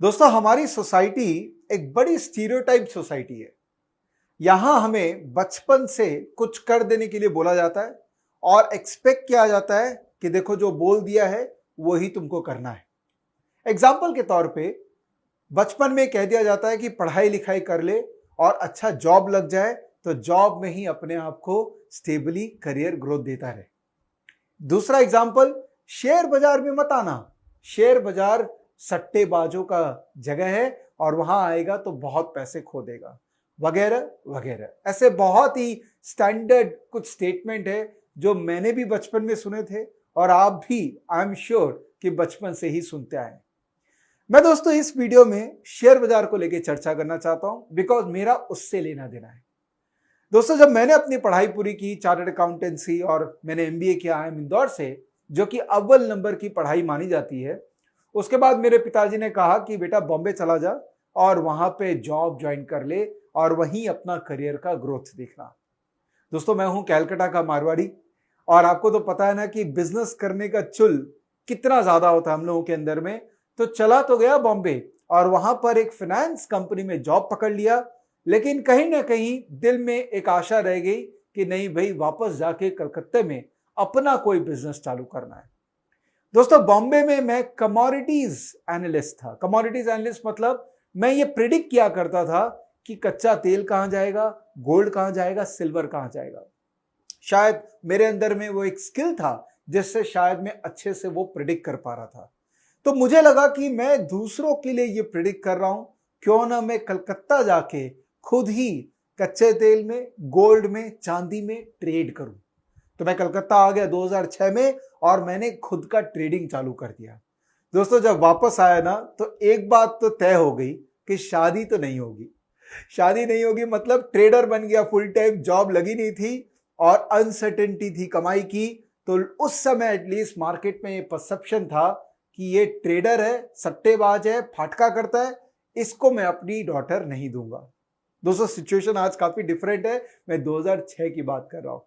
दोस्तों, हमारी सोसाइटी एक बड़ी स्टीरियोटाइप सोसाइटी है। यहां हमें बचपन से कुछ कर देने के लिए बोला जाता है और एक्सपेक्ट किया जाता है कि देखो, जो बोल दिया है वही तुमको करना है। एग्जाम्पल के तौर पे बचपन में कह दिया जाता है कि पढ़ाई लिखाई कर ले और अच्छा जॉब लग जाए तो जॉब में ही अपने आप को स्टेबली करियर ग्रोथ देता रहे। दूसरा एग्जाम्पल, शेयर बाजार में मत आना, शेयर बाजार सट्टेबाजों का जगह है और वहां आएगा तो बहुत पैसे खो देगा, वगैरह वगैरह। ऐसे बहुत ही स्टैंडर्ड कुछ स्टेटमेंट है जो मैंने भी बचपन में सुने थे और आप भी आई एम श्योर कि बचपन से ही सुनते आए। मैं दोस्तों इस वीडियो में शेयर बाजार को लेकर चर्चा करना चाहता हूं बिकॉज मेरा उससे लेना देना है। दोस्तों, जब मैंने अपनी पढ़ाई पूरी की चार्टर्ड अकाउंटेंसी और मैंने एमबीए किया है इंदौर से, जो कि अव्वल नंबर की पढ़ाई मानी जाती है, उसके बाद मेरे पिताजी ने कहा कि बेटा बॉम्बे चला जा और वहां पे जॉब ज्वाइन कर ले और वहीं अपना करियर का ग्रोथ देखना। दोस्तों, मैं हूं कैलकाटा का मारवाड़ी और आपको तो पता है ना कि बिजनेस करने का चुल कितना ज्यादा होता है हम लोगों के अंदर में। तो चला तो गया बॉम्बे और वहां पर एक फाइनेंस कंपनी में जॉब पकड़ लिया, लेकिन कहीं ना कहीं दिल में एक आशा रह गई कि नहीं भाई, वापस जाके कलकत्ते में अपना कोई बिजनेस चालू करना है। दोस्तों, बॉम्बे में मैं कमोडिटीज एनालिस्ट था। कमोडिटीज एनालिस्ट मतलब मैं ये प्रिडिक्ट किया करता था कि कच्चा तेल कहां जाएगा, गोल्ड कहां जाएगा, सिल्वर कहां जाएगा। शायद मेरे अंदर में वो एक स्किल था जिससे शायद मैं अच्छे से वो प्रिडिक्ट कर पा रहा था। तो मुझे लगा कि मैं दूसरों के लिए ये प्रिडिक्ट कर रहा हूं, क्यों ना मैं कलकत्ता जाके खुद ही कच्चे तेल में, गोल्ड में, चांदी में ट्रेड करूं। तो मैं कलकत्ता आ गया 2006 में और मैंने खुद का ट्रेडिंग चालू कर दिया। दोस्तों, जब वापस आया ना तो एक बात तो तय हो गई कि शादी तो नहीं होगी। शादी नहीं होगी मतलब ट्रेडर बन गया, फुल टाइम जॉब लगी नहीं थी और अनसर्टेनिटी थी कमाई की। तो उस समय एटलीस्ट मार्केट में ये परसेप्शन था कि ये ट्रेडर है, सट्टेबाज है, फाटका करता है, इसको मैं अपनी डॉटर नहीं दूंगा। दोस्तों, सिचुएशन आज काफी डिफरेंट है। मैं 2006 की बात कर रहा हूं।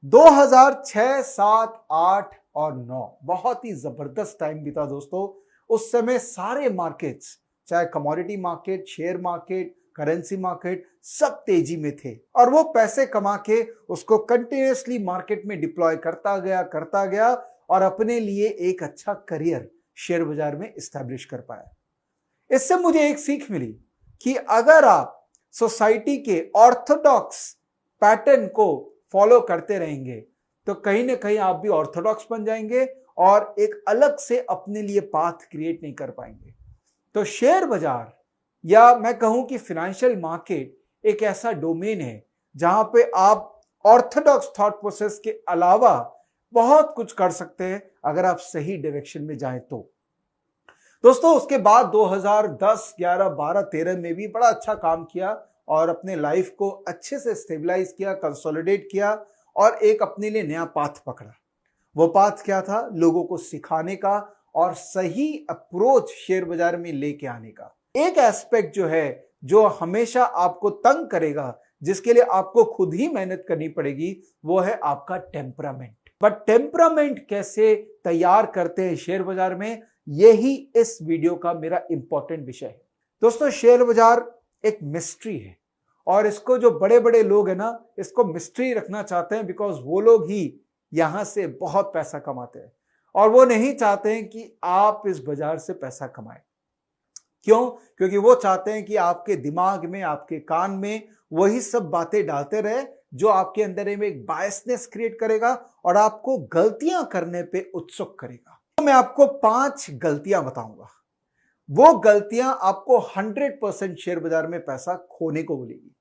2006, 7, 8 और 9 बहुत ही जबरदस्त टाइम बीता दोस्तों। उस समय सारे मार्केट्स, चाहे commodity market, share market, currency market, सब तेजी में थे और वो पैसे कमा के उसको कंटिन्यूअसली मार्केट में डिप्लॉय करता गया और अपने लिए एक अच्छा करियर शेयर बाजार में एस्टैब्लिश कर पाया। इससे मुझे एक सीख मिली कि अगर आप सोसाइटी के ऑर्थोडॉक्स पैटर्न को फॉलो करते रहेंगे तो कहीं ना कहीं आप भी ऑर्थोडॉक्स बन जाएंगे और एक अलग से अपने लिए पाथ क्रिएट नहीं कर पाएंगे। तो शेयर बाजार या मैं कहूं कि फाइनेंशियल मार्केट एक ऐसा डोमेन है जहां पे आप ऑर्थोडॉक्स थॉट प्रोसेस के अलावा बहुत कुछ कर सकते हैं अगर आप सही डायरेक्शन में जाएं तो। दोस्तों, उसके बाद 2010, 11, 12, 13 में भी बड़ा अच्छा काम किया और अपने लाइफ को अच्छे से स्टेबलाइज किया, कंसोलिडेट किया और एक अपने लिए नया पाथ पकड़ा। वो पाथ क्या था? लोगों को सिखाने का और सही अप्रोच शेयर बाजार में लेके आने का। एक एस्पेक्ट जो है जो हमेशा आपको तंग करेगा, जिसके लिए आपको खुद ही मेहनत करनी पड़ेगी, वो है आपका टेम्परामेंट। बट टेम्परामेंट कैसे तैयार करते हैं शेयर बाजार में, यही इस वीडियो का मेरा इंपॉर्टेंट विषय है। दोस्तों, शेयर बाजार एक मिस्ट्री है और इसको जो बड़े बड़े लोग हैं ना, इसको मिस्ट्री रखना चाहते हैं बिकॉज वो लोग ही यहां से बहुत पैसा कमाते हैं और वो नहीं चाहते हैं कि आप इस बाजार से पैसा कमाएं। क्यों? क्योंकि वो चाहते हैं कि आपके दिमाग में, आपके कान में वही सब बातें डालते रहे जो आपके अंदर में एक बायसनेस क्रिएट करेगा और आपको गलतियां करने पे उत्सुक करेगा। तो मैं आपको 5 गलतियां बताऊंगा। वो गलतियां आपको 100% शेयर बाजार में पैसा खोने को बोलेगी।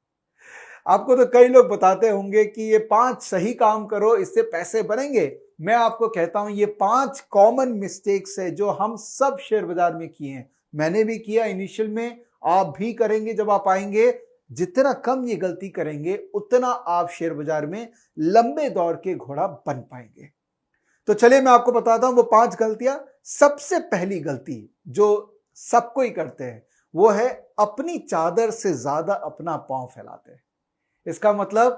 आपको तो कई लोग बताते होंगे कि ये 5 सही काम करो, इससे पैसे बनेंगे। मैं आपको कहता हूं ये 5 कॉमन मिस्टेक्स है जो हम सब शेयर बाजार में किए हैं। मैंने भी किया इनिशियल में, आप भी करेंगे जब आप आएंगे। जितना कम ये गलती करेंगे उतना आप शेयर बाजार में लंबे दौर के घोड़ा बन पाएंगे। तो चलिए मैं आपको बताता हूं वो 5 गलतियां। सबसे पहली गलती जो सबको ही करते हैं वो है अपनी चादर से ज्यादा अपना पांव फैलाते हैं। इसका मतलब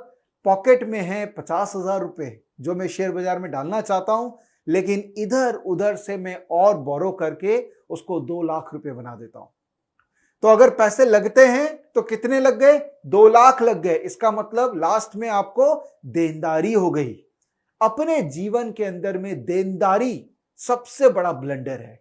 पॉकेट में है 50,000 रुपए जो मैं शेयर बाजार में डालना चाहता हूं, लेकिन इधर उधर से मैं और बोरो करके उसको 2 लाख रुपए बना देता हूं। तो अगर पैसे लगते हैं तो कितने लग गए? 2 लाख लग गए। इसका मतलब लास्ट में आपको देनदारी हो गई। अपने जीवन के अंदर में देनदारी सबसे बड़ा ब्लंडर है।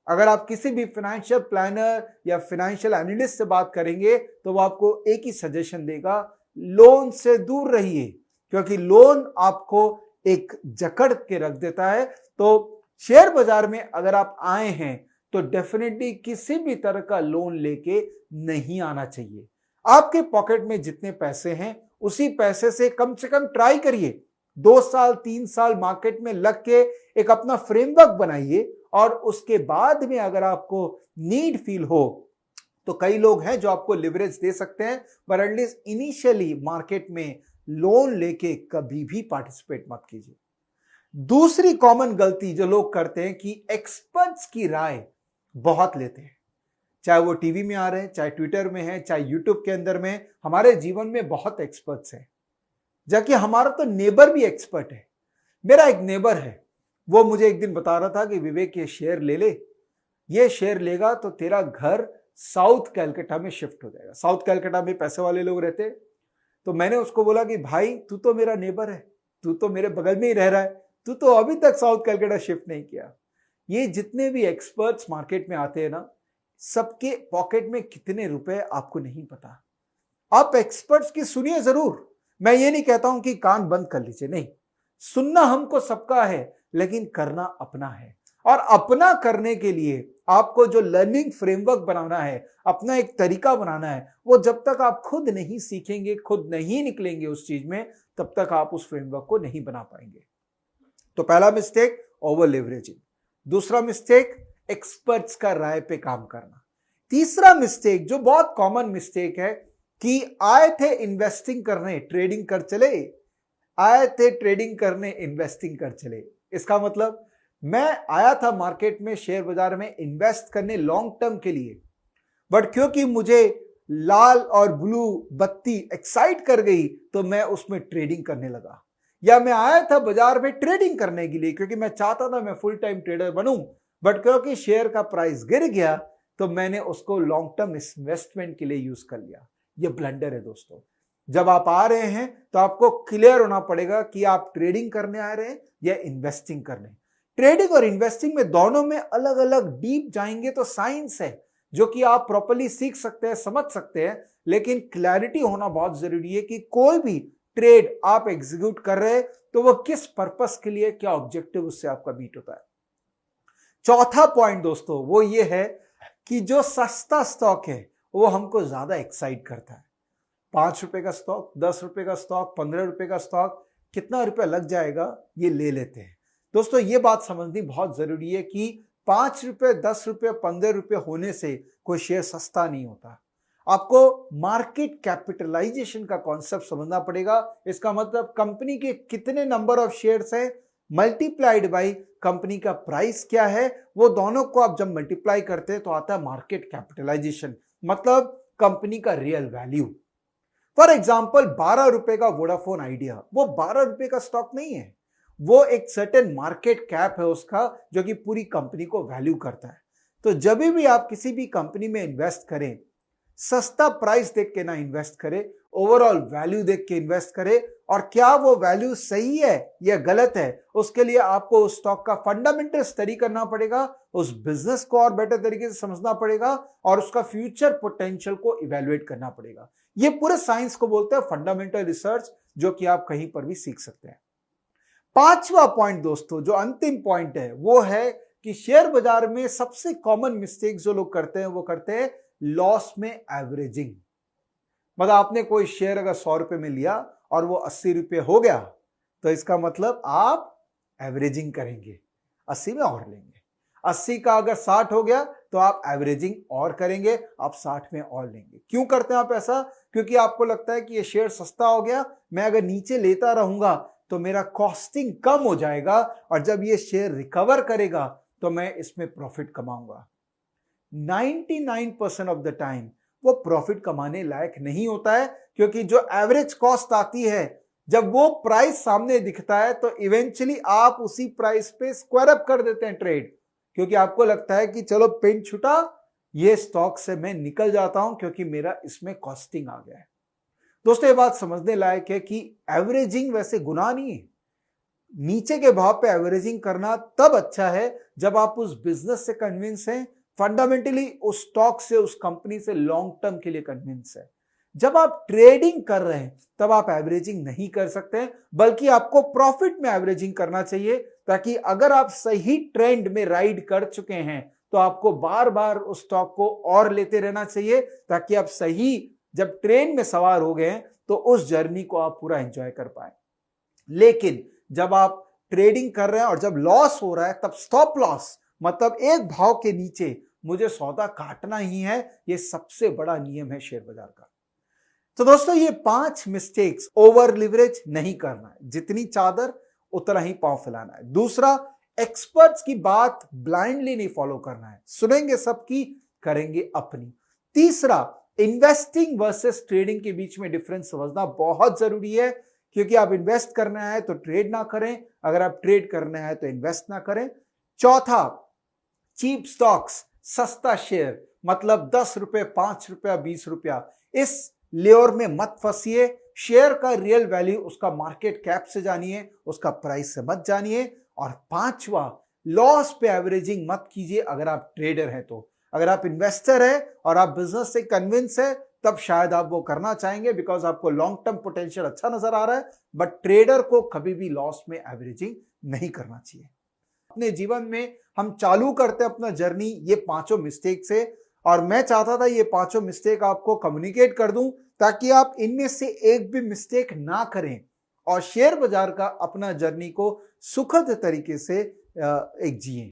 अगर आप किसी भी फाइनेंशियल प्लानर या फाइनेंशियल एनालिस्ट से बात करेंगे तो वो आपको एक ही सजेशन देगा, लोन से दूर रहिए, क्योंकि लोन आपको एक जकड़ के रख देता है। तो शेयर बाजार में अगर आप आए हैं तो डेफिनेटली किसी भी तरह का लोन लेके नहीं आना चाहिए। आपके पॉकेट में जितने पैसे हैं उसी पैसे से कम ट्राई करिए, 2 साल 3 साल मार्केट में लग के एक अपना फ्रेमवर्क बनाइए, और उसके बाद में अगर आपको नीड फील हो तो कई लोग हैं जो आपको लिवरेज दे सकते हैं, पर एटलीस्ट इनिशियली मार्केट में लोन लेके कभी भी पार्टिसिपेट मत कीजिए। दूसरी कॉमन गलती जो लोग करते हैं कि एक्सपर्ट्स की राय बहुत लेते हैं, चाहे वो टीवी में आ रहे हैं, चाहे ट्विटर में है, चाहे यूट्यूब के अंदर में। हमारे जीवन में बहुत एक्सपर्ट्स हैं, जबकि हमारा तो नेबर भी एक्सपर्ट है। मेरा एक नेबर है, वो मुझे एक दिन बता रहा था कि विवेक ये शेयर ले ले, ये शेयर लेगा तो तेरा घर साउथ कैलकाटा में शिफ्ट हो जाएगा। साउथ कैलकाटा में पैसे वाले लोग रहते हैं। तो मैंने उसको बोला कि भाई तू तो मेरा नेबर है, तू तो मेरे बगल में ही रह रहा है, तू तो अभी तक साउथ कैलकाटा शिफ्ट नहीं किया। ये जितने भी एक्सपर्ट्स मार्केट में आते हैं ना, सबके पॉकेट में कितने रुपए आपको नहीं पता। आप एक्सपर्ट्स की सुनिए जरूर, मैं ये नहीं कहता हूं कि कान बंद कर लीजिए, नहीं, सुनना हमको सबका है, लेकिन करना अपना है। और अपना करने के लिए आपको जो लर्निंग फ्रेमवर्क बनाना है, अपना एक तरीका बनाना है, वो जब तक आप खुद नहीं सीखेंगे, खुद नहीं निकलेंगे उस चीज में, तब तक आप उस फ्रेमवर्क को नहीं बना पाएंगे। तो पहला मिस्टेक ओवर लेवरेजिंग, दूसरा मिस्टेक एक्सपर्ट्स का राय पे काम करना, तीसरा मिस्टेक जो बहुत कॉमन मिस्टेक है कि आए थे इन्वेस्टिंग करने ट्रेडिंग कर चले, आए थे ट्रेडिंग करने इन्वेस्टिंग कर चले। इसका मतलब मैं आया था मार्केट में शेयर बाजार में इन्वेस्ट करने लॉन्ग टर्म के लिए, बट क्योंकि मुझे लाल और ब्लू बत्ती एक्साइट कर गई तो मैं उसमें ट्रेडिंग करने लगा। या मैं आया था बाजार में ट्रेडिंग करने के लिए क्योंकि मैं चाहता था मैं फुल टाइम ट्रेडर बनूं, बट क्योंकि शेयर का प्राइस गिर गया तो मैंने उसको लॉन्ग टर्म इन्वेस्टमेंट के लिए यूज कर लिया। यह ब्लंडर है दोस्तों। जब आप आ रहे हैं तो आपको क्लियर होना पड़ेगा कि आप ट्रेडिंग करने आ रहे हैं या इन्वेस्टिंग करने। ट्रेडिंग और इन्वेस्टिंग में दोनों में अलग अलग डीप जाएंगे तो साइंस है जो कि आप प्रॉपर्ली सीख सकते हैं, समझ सकते हैं, लेकिन क्लैरिटी होना बहुत जरूरी है कि कोई भी ट्रेड आप एग्जीक्यूट कर रहे हैं तो वो किस पर्पस के लिए, क्या ऑब्जेक्टिव उससे आपका मीट होता है। चौथा पॉइंट दोस्तों वो ये है कि जो सस्ता स्टॉक है वो हमको ज्यादा एक्साइट करता है। 5 रुपए का स्टॉक, 10 रुपए का स्टॉक, 15 रुपए का स्टॉक, कितना रुपया लग जाएगा ये ले लेते हैं। दोस्तों ये बात समझनी बहुत जरूरी है कि 5 रुपए, 10 रुपए, 15 रुपए होने से कोई शेयर सस्ता नहीं होता। आपको मार्केट कैपिटलाइजेशन का कॉन्सेप्ट समझना पड़ेगा। इसका मतलब कंपनी के कितने नंबर ऑफ शेयर्स हैं मल्टीप्लाइड बाय कंपनी का प्राइस क्या है, वो दोनों को आप जब मल्टीप्लाई करते हैं तो आता है मार्केट कैपिटलाइजेशन, मतलब कंपनी का रियल वैल्यू। फॉर एग्जाम्पल 12 रुपए का वोडाफोन आइडिया, वो 12 रुपए का स्टॉक नहीं है, वो एक सर्टेन मार्केट कैप है उसका जो कि पूरी कंपनी को वैल्यू करता है। तो जब भी आप किसी भी कंपनी में इन्वेस्ट करें, सस्ता प्राइस देख के ना इन्वेस्ट करें, ओवरऑल वैल्यू देख के इन्वेस्ट करें। और क्या वो वैल्यू सही है या गलत है, उसके लिए आपको उस स्टॉक का फंडामेंटल स्टडी करना पड़ेगा, उस बिजनेस को और बेटर तरीके से समझना पड़ेगा और उसका फ्यूचर पोटेंशियल को इवेल्युएट करना पड़ेगा। ये पूरे साइंस को बोलते हैं फंडामेंटल रिसर्च, जो कि आप कहीं पर भी सीख सकते हैं। पांचवा पॉइंट दोस्तों, जो अंतिम पॉइंट है, वो है कि शेयर बाजार में सबसे कॉमन मिस्टेक जो लोग करते हैं वो करते हैं लॉस में एवरेजिंग। मतलब आपने कोई शेयर अगर 100 रुपए में लिया और वो 80 रुपए हो गया तो इसका मतलब आप एवरेजिंग करेंगे, 80 में और लेंगे। 80 का अगर 60 हो गया तो आप एवरेजिंग और करेंगे, आप 60 में और लेंगे। क्यों करते हैं आप ऐसा? क्योंकि आपको लगता है कि ये शेयर सस्ता हो गया, मैं अगर नीचे लेता रहूंगा तो मेरा कॉस्टिंग कम हो जाएगा और जब ये शेयर रिकवर करेगा तो मैं इसमें प्रॉफिट कमाऊंगा। 99% ऑफ द टाइम वो प्रॉफिट कमाने लायक नहीं होता है, क्योंकि जो एवरेज कॉस्ट आती है जब वो प्राइस सामने दिखता है तो इवेंचुअली आप उसी प्राइस पे स्क्वायर अप कर देते हैं ट्रेड, क्योंकि आपको लगता है कि चलो पिन छूटा, ये स्टॉक से मैं निकल जाता हूं क्योंकि मेरा इसमें कॉस्टिंग आ गया है। दोस्तों, ये बात समझने लायक है कि एवरेजिंग वैसे गुनाह नहीं है। नीचे के भाव पे एवरेजिंग करना तब अच्छा है जब आप उस बिजनेस से कन्विंस हैं, फंडामेंटली उस स्टॉक से, उस कंपनी से लॉन्ग टर्म के लिए कन्विंस है। जब आप ट्रेडिंग कर रहे हैं तब आप एवरेजिंग नहीं कर सकते, बल्कि आपको प्रॉफिट में एवरेजिंग करना चाहिए, ताकि अगर आप सही ट्रेंड में राइड कर चुके हैं तो आपको बार बार उस स्टॉक को और लेते रहना चाहिए, ताकि आप सही जब ट्रेन में सवार हो गए तो उस जर्नी को आप पूरा एंजॉय कर पाए। लेकिन जब आप ट्रेडिंग कर रहे हैं और जब लॉस हो रहा है तब स्टॉप लॉस, मतलब एक भाव के नीचे मुझे सौदा काटना ही है, यह सबसे बड़ा नियम है शेयर बाजार का। तो दोस्तों, ये 5 मिस्टेक्स, ओवर लिवरेज नहीं करना है, जितनी चादर उतना ही पांव फैलाना है। दूसरा, एक्सपर्ट्स की बात ब्लाइंडली नहीं फॉलो करना है, सुनेंगे सबकी, करेंगे अपनी। तीसरा, इन्वेस्टिंग वर्सेस ट्रेडिंग के बीच में डिफरेंस समझना बहुत जरूरी है, क्योंकि आप इन्वेस्ट करना है तो ट्रेड ना करें, अगर आप ट्रेड करना है तो इन्वेस्ट ना करें। चौथा, चीप स्टॉक्स, सस्ता शेयर, मतलब 10 रुपए, 5 रुपया, 20 रुपया, इस लेयर में मत फंसिए। शेयर का रियल वैल्यू उसका मार्केट कैप से जानिए, उसका प्राइस से मत जानिए। और पांचवा, लॉस पे एवरेजिंग मत कीजिए अगर आप ट्रेडर हैं तो। अगर आप इन्वेस्टर हैं और आप बिजनेस से कन्विंस है तब शायद आप वो करना चाहेंगे, बिकॉज आपको लॉन्ग टर्म पोटेंशियल अच्छा नजर आ रहा है, बट ट्रेडर को कभी भी लॉस में एवरेजिंग नहीं करना चाहिए। अपने जीवन में हम चालू करते हैं अपना जर्नी ये 5 मिस्टेक से, और मैं चाहता था ये 5 मिस्टेक आपको कम्युनिकेट कर दूं, ताकि आप इनमें से एक भी मिस्टेक ना करें और शेयर बाजार का अपना जर्नी को सुखद तरीके से एक जिए।